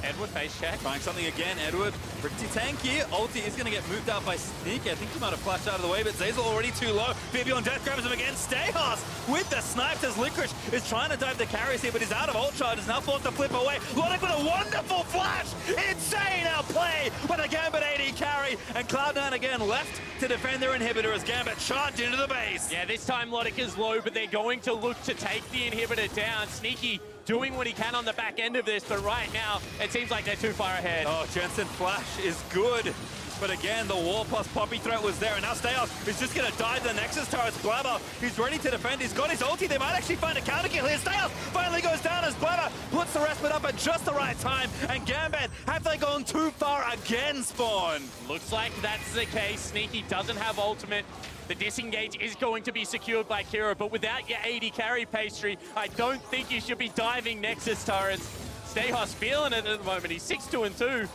Edward face check. Trying something again, Edward. Pretty tanky. Ulti is going to get moved out by Sneaky. I think he might have flashed out of the way, but Zeyzal already too low. Fear Beyond Death grabs him again. Stayhas with the snipes as Licorice is trying to dive the carries here, but he's out of ult charge. Is now forced to flip away. Logic with a wonderful flash. Insane outplay with a Gambit AD carry. And Cloud9 again left to defend their inhibitor as Gambit charged into the base. Yeah, this time Logic is low, but they're going to look to take the inhibitor down. Sneaky doing what he can on the back end of this, but right now, it seems like they're too far ahead. Oh, Jensen flash is good. But again, the wall plus Poppy threat was there, and now Stayos is just going to die to the Nexus turret. Blabber, he's ready to defend. He's got his ulti. They might actually find a counter kill here. Stayos finally goes down as Blabber puts the respite up at just the right time. And Gambit, have they gone too far again, Spawn? Looks like that's the case. Sneaky doesn't have ultimate. The disengage is going to be secured by Kira, but without your 80 carry pastry, I don't think you should be diving Nexus turrets. Stayos feeling it at the moment. He's 6-2-2,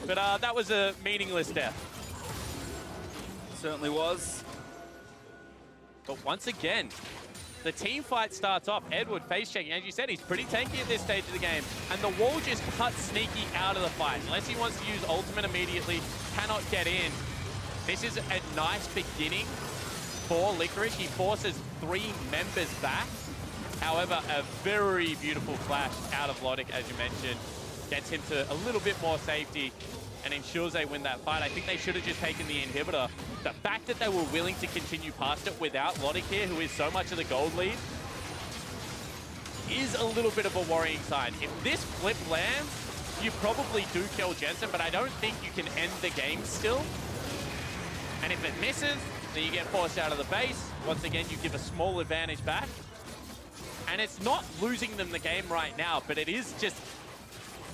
but that was a meaningless death. Certainly was. But once again, the team fight starts off. Edward face checking. As you said, he's pretty tanky at this stage of the game. And the wall just cuts Sneaky out of the fight. Unless he wants to use ultimate immediately, cannot get in. This is a nice beginning for Licorice. He forces 3 members back. However, a very beautiful flash out of Logic, as you mentioned, gets him to a little bit more safety and ensures they win that fight. I think they should have just taken the inhibitor. The fact that they were willing to continue past it without Logic here, who is so much of the gold lead, is a little bit of a worrying sign. If this flip lands, you probably do kill Jensen, but I don't think you can end the game still. And if it misses, then you get forced out of the base. Once again, you give a small advantage back. And it's not losing them the game right now, but it is just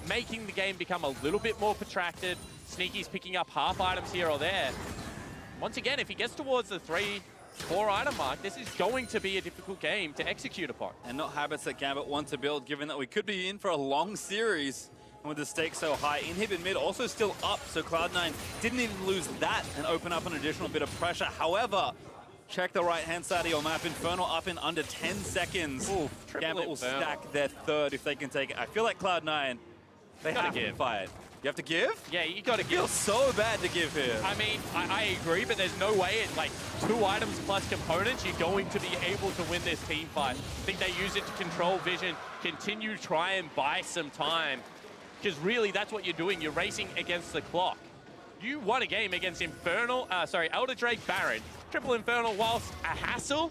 making the game become a little bit more protracted. Sneaky's picking up half items here or there. Once again, if he gets towards the 3-4 item mark, this is going to be a difficult game to execute upon. And not habits that Gambit want to build, given that we could be in for a long series. And with the stakes so high, Inhibit mid also still up, so Cloud9 didn't even lose that and open up an additional bit of pressure. However, check the right-hand side of your map. Infernal up in under 10 seconds. Ooh, Gambit will stack their third if they can take it. I feel like Cloud9, they have to fight. You have to give? Yeah, you got to give. Feels so bad to give here. I mean, I agree, but there's no way in like 2 items plus components you're going to be able to win this team fight. I think they use it to control vision, continue to try and buy some time. Because really, that's what you're doing. You're racing against the clock. You won a game against Elder Drake Baron. Triple Infernal whilst a hassle.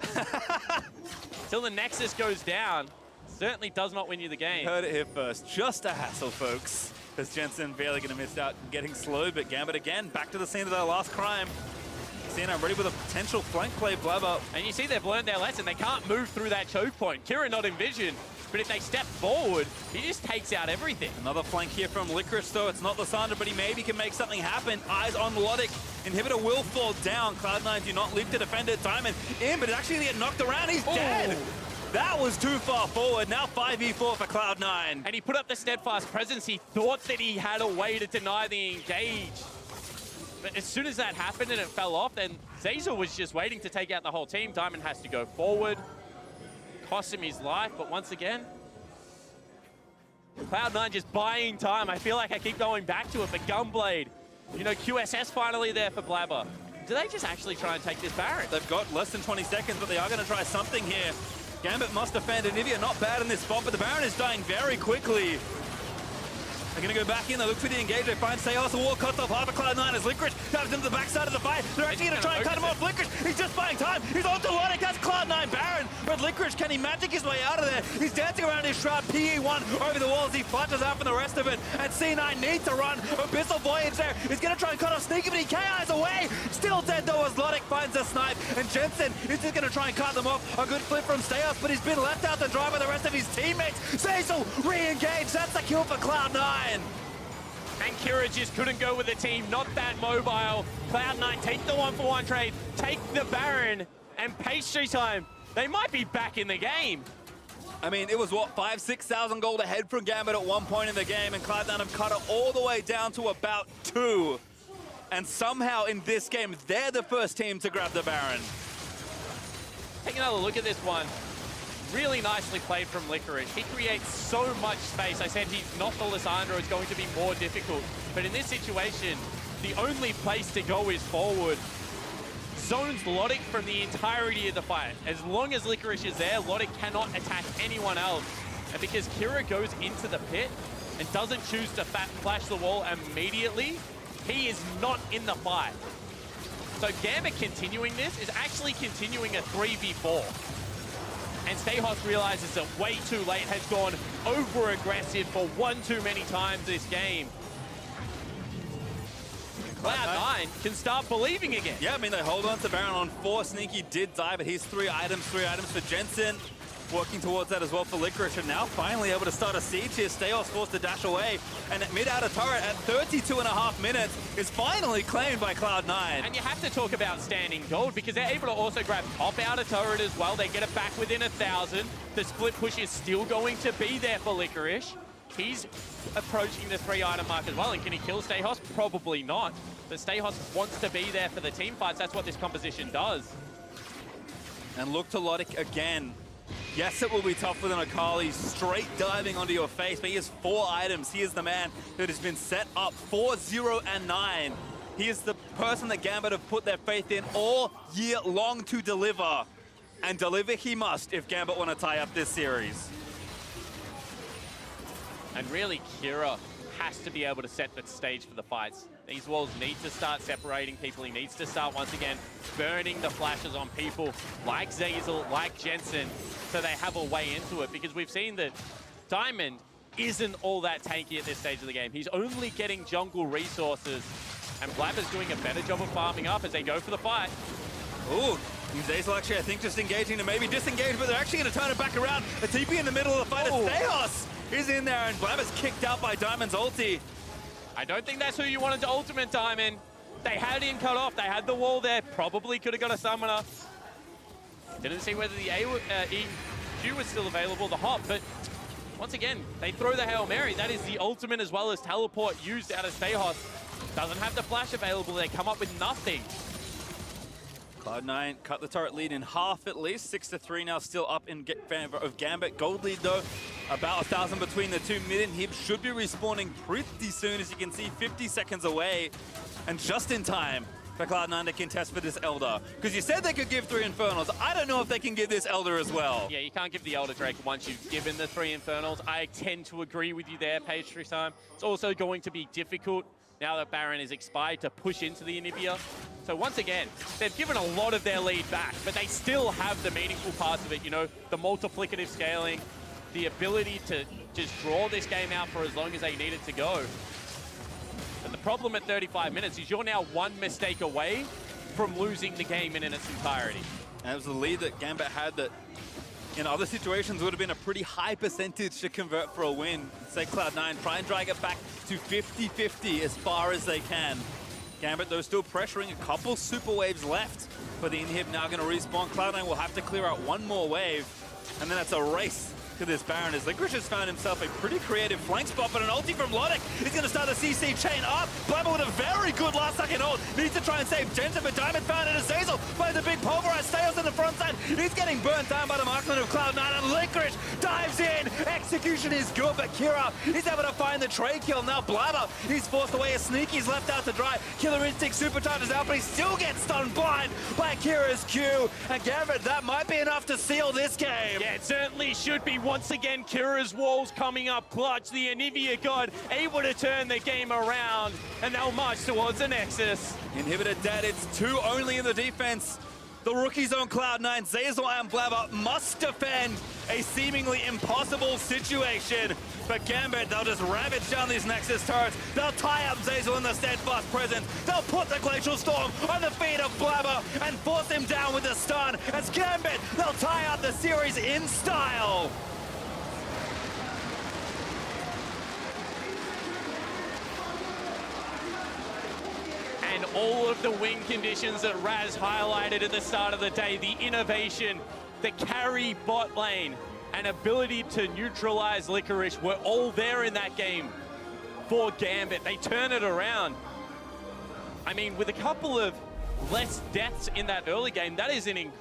Till the Nexus goes down. Certainly does not win you the game. Heard it here first. Just a hassle, folks. Because Jensen barely going to miss out getting slowed, but Gambit again, back to the scene of their last crime. Cena ready with a potential flank play, Blabber. And you see they've learned their lesson. They can't move through that choke point. Kira not in vision. But if they step forward, he just takes out everything. Another flank here from Licorice, though. It's not Lysandra, but he maybe can make something happen. Eyes on Logic. Inhibitor will fall down. Cloud9 do not live to defend it. Diamond in, but it actually get knocked around. He's dead. That was too far forward. Now 5v4 for Cloud9. And he put up the steadfast presence. He thought that he had a way to deny the engage. But as soon as that happened and it fell off, then Zazel was just waiting to take out the whole team. Diamond has to go forward. Cost him his life, but once again, Cloud9 just buying time. I feel like I keep going back to it, but Gunblade, you know, QSS finally there for Blabber. Do they just actually try and take this Baron? They've got less than 20 seconds, but they are going to try something here. Gambit must defend, and Nivea not bad in this spot, but the Baron is dying very quickly. They're going to go back in. They look for the engage. They find Stayos. The wall cuts off half of Cloud9 as Licorice taps into the backside of the fight. They're actually going to try and cut him off. Licorice, he's just buying time. He's on to Logic. That's Cloud9 Baron. But Licorice, can he magic his way out of there? He's dancing around his shroud. PE1 over the walls. He flushes out for the rest of it. And C9 needs to run. Abyssal Voyage there. He's going to try and cut off Sneaky, but he KIs away. Still dead though as Logic finds a snipe. And Jensen is just going to try and cut them off. A good flip from Stayos, but he's been left out to dry by the rest of his teammates. Zazel re-engaged. That's the kill for Cloud9. And Kira just couldn't go with the team, not that mobile. Cloud9 take the 1-for-1 trade, take the Baron, and pastry time. They might be back in the game. I mean, it was, what, 5,000-6,000 gold ahead from Gambit at one point in the game, and Cloud9 have cut it all the way down to about 2. And somehow in this game, they're the first team to grab the Baron. Take another look at this one. Really nicely played from Licorice. He creates so much space. I said he's not the Lysandra, it's going to be more difficult. But in this situation, the only place to go is forward. Zones Logic from the entirety of the fight. As long as Licorice is there, Logic cannot attack anyone else. And because Kira goes into the pit and doesn't choose to flash the wall immediately, he is not in the fight. So Gambit continuing this is actually continuing a 3v4. And Stayos realizes that way too late, has gone over-aggressive for one too many times this game. Cloud9 can start believing again. Yeah, I mean, they hold on to Baron on 4. Sneaky did die, but he's 3 items for Jensen. Working towards that as well for Licorice, and now finally able to start a siege here. Stayos forced to dash away, and mid-outer turret at 32.5 minutes is finally claimed by Cloud9. And you have to talk about standing gold, because they're able to also grab top outer turret as well. They get it back within 1,000. The split push is still going to be there for Licorice. He's approaching the 3-item mark as well, and can he kill Stayos? Probably not. But Stayos wants to be there for the team fights. That's what this composition does. And look to Logic again. Yes, it will be tough with an Akali straight diving onto your face, but he has 4 items. He is the man that has been set up 4, 0, and 9. He is the person that Gambit have put their faith in all year long to deliver. And deliver he must if Gambit want to tie up this series. And really, Kira has to be able to set the stage for the fights. These walls need to start separating people. He needs to start, once again, burning the flashes on people like Zeyzal, like Jensen, so they have a way into it. Because we've seen that Diamond isn't all that tanky at this stage of the game. He's only getting jungle resources, and Blabber's doing a better job of farming up as they go for the fight. Ooh, Zeyzal actually, I think, just engaging to maybe disengage, but they're actually going to turn it back around. A TP in the middle of the fight. Stayos is in there, and Blabber's kicked out by Diamond's ulti. I don't think that's who you wanted to ultimate Diamond. They had him cut off. They had the wall there. Probably could have got a summoner. Didn't see whether the EQ was still available, the hop, but once again, they throw the Hail Mary. That is the ultimate as well as teleport used out of Stayos. Doesn't have the flash available. They come up with nothing. Cloud9 cut the turret lead in half at least. 6-3 now, still up in favor of Gambit. Gold lead though, about 1,000 between the two. Mid and Hib should be respawning pretty soon, as you can see, 50 seconds away. And just in time for Cloud9 to contest for this Elder. Because you said they could give 3 Infernals. I don't know if they can give this Elder as well. Yeah, you can't give the Elder Drake once you've given the 3 Infernals. I tend to agree with you there, Pastry Time. It's also going to be difficult now that Baron is expired to push into the Anivia. So once again, they've given a lot of their lead back, but they still have the meaningful parts of it, you know, the multiplicative scaling, the ability to just draw this game out for as long as they need it to go. And the problem at 35 minutes is you're now 1 mistake away from losing the game in its entirety. And it was the lead that Gambit had that in other situations would have been a pretty high percentage to convert for a win. Say Cloud9 try and drag it back to 50-50 as far as they can. Gambit, though, still pressuring. A couple super waves left, but the inhib now going to respawn. Cloud9 will have to clear out 1 more wave, and then it's a race to this Baron as Licorice has found himself a pretty creative flank spot, but an ulti from Logic is going to start the CC chain up. Blabber with a very good last-second ult. Needs to try and save Jensen, but Diamond found it as Zeyzal finds a big pulverize. Stayos in the front side. He's getting burnt down by the marksman of Cloud9, and Licorice dives in. Execution is good, but Kira is able to find the trade kill. Now Blabber, he's forced away as Sneaky's left out to dry. Killer Instinct supercharges out, but he still gets stunned blind by Kira's Q. And Gambit, that might be enough to seal this game. Yeah, it certainly should be. Once again, Kira's walls coming up clutch. The Anivia God able to turn the game around, and they'll march towards the Nexus. Inhibitor dead, it's 2 only in the defense. The rookies on Cloud9, Zeyzal and Blabber must defend a seemingly impossible situation. But Gambit, they'll just ravage down these Nexus turrets. They'll tie up Zeyzal in the Steadfast Presence. They'll put the Glacial Storm on the feet of Blabber and force him down with the stun. As Gambit, they'll tie out the series in style. And all of the win conditions that Raz highlighted at the start of the day, the innovation, the carry bot lane, and ability to neutralize Licorice were all there in that game for Gambit. They turn it around. I mean, with a couple of less deaths in that early game, that is an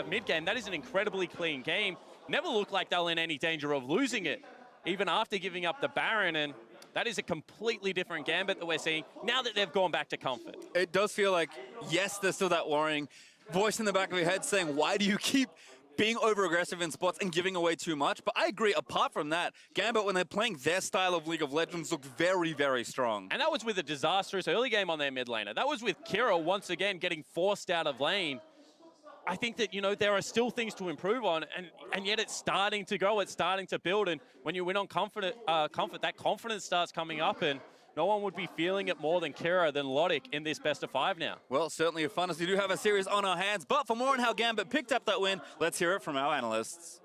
mid-game, that is an incredibly clean game. Never looked like they were in any danger of losing it, even after giving up the Baron, and that is a completely different Gambit that we're seeing now that they've gone back to comfort. It does feel like, yes, there's still that worrying voice in the back of your head saying, why do you keep being over-aggressive in spots and giving away too much? But I agree, apart from that, Gambit, when they're playing their style of League of Legends, look very, very strong. And that was with a disastrous early game on their mid laner. That was with Kira once again getting forced out of lane. I think that, you know, there are still things to improve on, and yet it's starting to grow, it's starting to build, and when you win on comfort, that confidence starts coming up, and no one would be feeling it more than Kira than Logic in this best of 5 now. Well, certainly fun as we do have a series on our hands. But for more on how Gambit picked up that win, let's hear it from our analysts.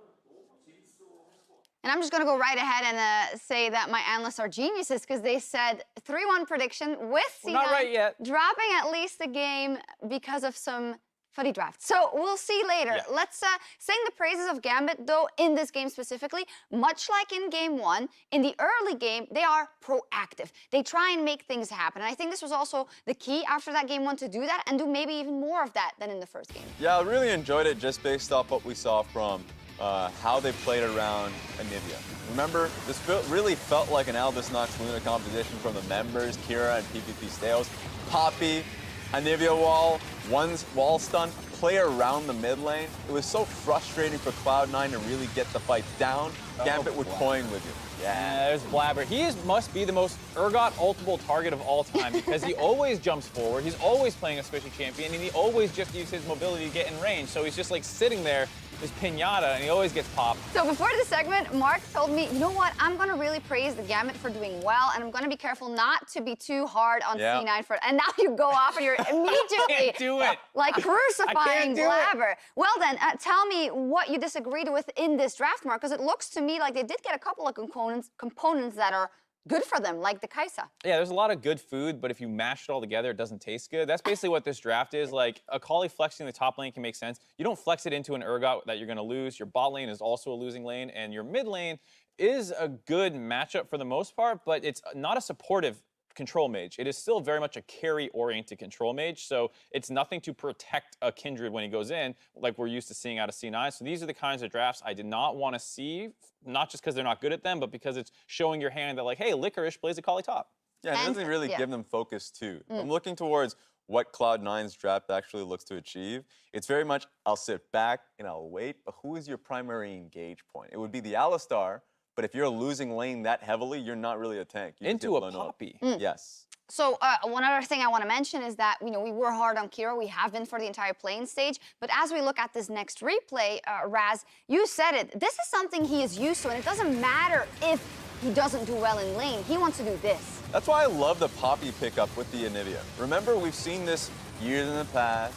And I'm just going to go right ahead and say that my analysts are geniuses because they said 3-1 prediction with C9 not right yet. dropping at least a game because of some fuddy draft. So we'll see later. Yeah. Let's sing the praises of Gambit, though, in this game specifically. Much like in game 1, in the early game, they are proactive. They try and make things happen. And I think this was also the key after that game 1 to do that and do maybe even more of that than in the first game. Yeah, I really enjoyed it just based off what we saw from how they played around Anivia. Remember, this really felt like an Albus Nox Luna composition from the members, Kira and PPP Stales. Poppy, Anivia wall, one's wall stun, play around the mid lane. It was so frustrating for Cloud9 to really get the fight down. Gambit would coin with you. Yeah, there's Blabber. He must be the most Urgot ultimate target of all time because he always jumps forward. He's always playing a squishy champion, and he always just uses his mobility to get in range. So he's just like sitting there, this pinata, and he always gets popped. So before this segment, Mark told me, you know what, I'm going to really praise the Gambit for doing well, and I'm going to be careful not to be too hard on C9 for it. And now you go off and you're immediately Can't do it. like crucifying do it. Blabber. Well then, tell me what you disagreed with in this draft, Mark, because it looks to me like they did get a couple of components that are good for them, like the Kai'Sa. Yeah, there's a lot of good food, but if you mash it all together, it doesn't taste good. That's basically what this draft is. Like, Akali flexing the top lane can make sense. You don't flex it into an Urgot that you're going to lose. Your bot lane is also a losing lane, and your mid lane is a good matchup for the most part, but it's not a supportive control mage. It is still very much a carry-oriented control mage, so it's nothing to protect a Kindred when he goes in, like we're used to seeing out of C9. So these are the kinds of drafts I did not want to see, not just because they're not good at them, but because it's showing your hand that, like, hey, Licorice plays Akali top. Yeah, it doesn't really give them focus too. I'm looking towards what Cloud9's draft actually looks to achieve. It's very much, I'll sit back and I'll wait, but who is your primary engage point? It would be the Alistar, but if you're losing lane that heavily, you're not really a tank. You Into a Poppy. Yes. So one other thing I want to mention is that, you know, we were hard on Kira. We have been for the entire playing stage. But as we look at this next replay, Raz, you said it. This is something he is used to, and it doesn't matter if he doesn't do well in lane. He wants to do this. That's why I love the Poppy pickup with the Anivia. Remember, we've seen this years in the past.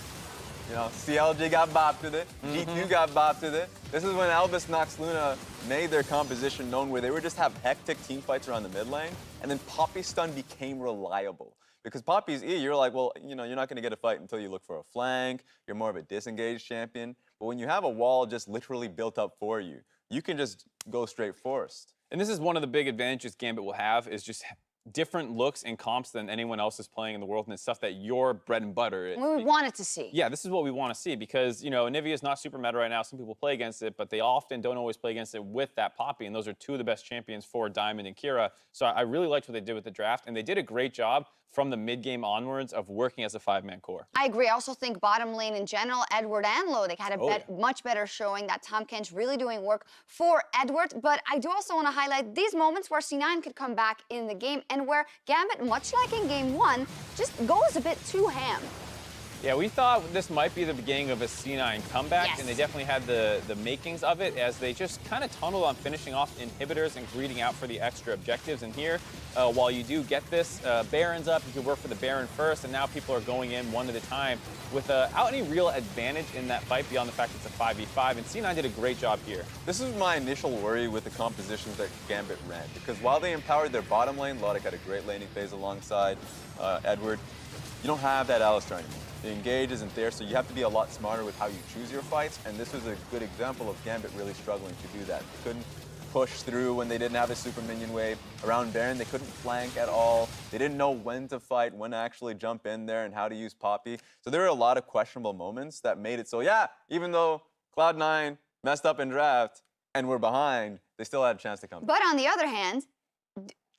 You know, CLG got bopped with it. GQ got bopped with it. This is when Albus Nox Luna made their composition known where they would just have hectic team fights around the mid lane, and then Poppy stun became reliable. Because Poppy's E, you're like, well, you know, you're not going to get a fight until you look for a flank. You're more of a disengaged champion. But when you have a wall just literally built up for you, you can just go straight forest. And this is one of the big advantages Gambit will have is just different looks and comps than anyone else is playing in the world, and it's stuff that your bread and butter. We wanted to see. Yeah, this is what we want to see because, you know, Anivia is not super meta right now. Some people play against it, but they often don't always play against it with that Poppy, and those are two of the best champions for Diamond and Kira. So I really liked what they did with the draft, and they did a great job from the mid-game onwards of working as a five-man core. I agree. I also think bottom lane in general, Edward and Lodik had a much better showing. That Tahm Kench really doing work for Edward. But I do also want to highlight these moments where C9 could come back in the game and where Gambit, much like in game 1, just goes a bit too ham. Yeah, we thought this might be the beginning of a C9 comeback, Yes. and they definitely had the makings of it as they just kind of tunneled on finishing off inhibitors and greeting out for the extra objectives. And here, while you do get this, Baron's up, you can work for the Baron first, and now people are going in one at a time without any real advantage in that fight beyond the fact it's a 5v5, and C9 did a great job here. This is my initial worry with the compositions that Gambit ran, because while they empowered their bottom lane, Lodik had a great laning phase alongside Edward, you don't have that Alistar anymore. The engage isn't there, so you have to be a lot smarter with how you choose your fights, and this was a good example of Gambit really struggling to do that. They couldn't push through when they didn't have a super minion wave. Around Baron, they couldn't flank at all. They didn't know when to fight, when to actually jump in there, and how to use Poppy. So there were a lot of questionable moments that made it so, yeah, even though Cloud9 messed up in draft and were behind, they still had a chance to come back. But on the other hand,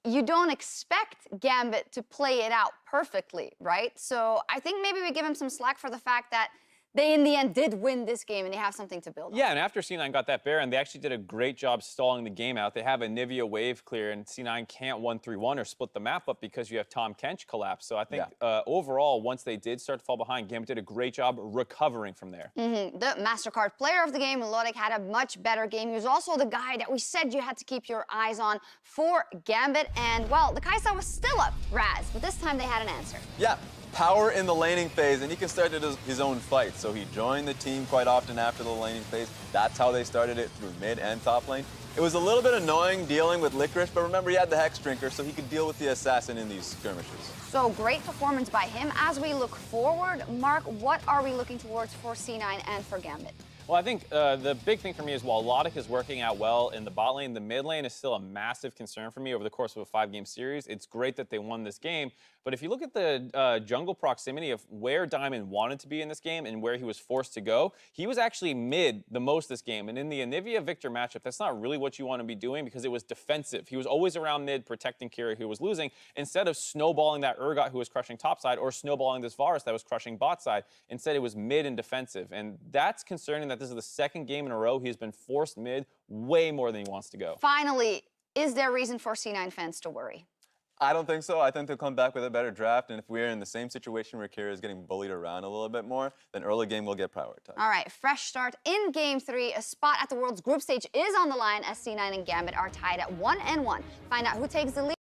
you don't expect Gambit to play it out perfectly, right? So I think maybe we give him some slack for the fact that they in the end did win this game, and they have something to build on. Yeah, and after C9 got that Baron, they actually did a great job stalling the game out. They have a Nivea wave clear, and C9 can't 1-3-1 or split the map up because you have Tom Kench collapse. So I think overall, once they did start to fall behind, Gambit did a great job recovering from there. The MasterCard player of the game, Lodek, had a much better game. He was also the guy that we said you had to keep your eyes on for Gambit. And, well, the Kai'Sa was still up, Raz, but this time they had an answer. Yeah. Power in the laning phase, and he can start his own fight. So he joined the team quite often after the laning phase. That's how they started it through mid and top lane. It was a little bit annoying dealing with Licorice, but remember he had the Hex Drinker, so he could deal with the Assassin in these skirmishes. So great performance by him. As we look forward, Mark, what are we looking towards for C9 and for Gambit? Well, I think the big thing for me is while Lodek is working out well in the bot lane, the mid lane is still a massive concern for me over the course of a 5-game series. It's great that they won this game, but if you look at the jungle proximity of where Diamond wanted to be in this game and where he was forced to go, he was actually mid the most this game. And in the Anivia Victor matchup, that's not really what you want to be doing because it was defensive. He was always around mid protecting Kira who was losing instead of snowballing that Urgot who was crushing topside or snowballing this Varus that was crushing bot side. Instead, it was mid and defensive. And that's concerning that this is the second game in a row he's been forced mid way more than he wants to go. Finally, is there reason for C9 fans to worry? I don't think so. I think they'll come back with a better draft, and if we're in the same situation where Kira is getting bullied around a little bit more, then early game will get prioritized. All right, fresh start in Game 3. A spot at the World's group stage is on the line as C9 and Gambit are tied at 1-1. Find out who takes the lead.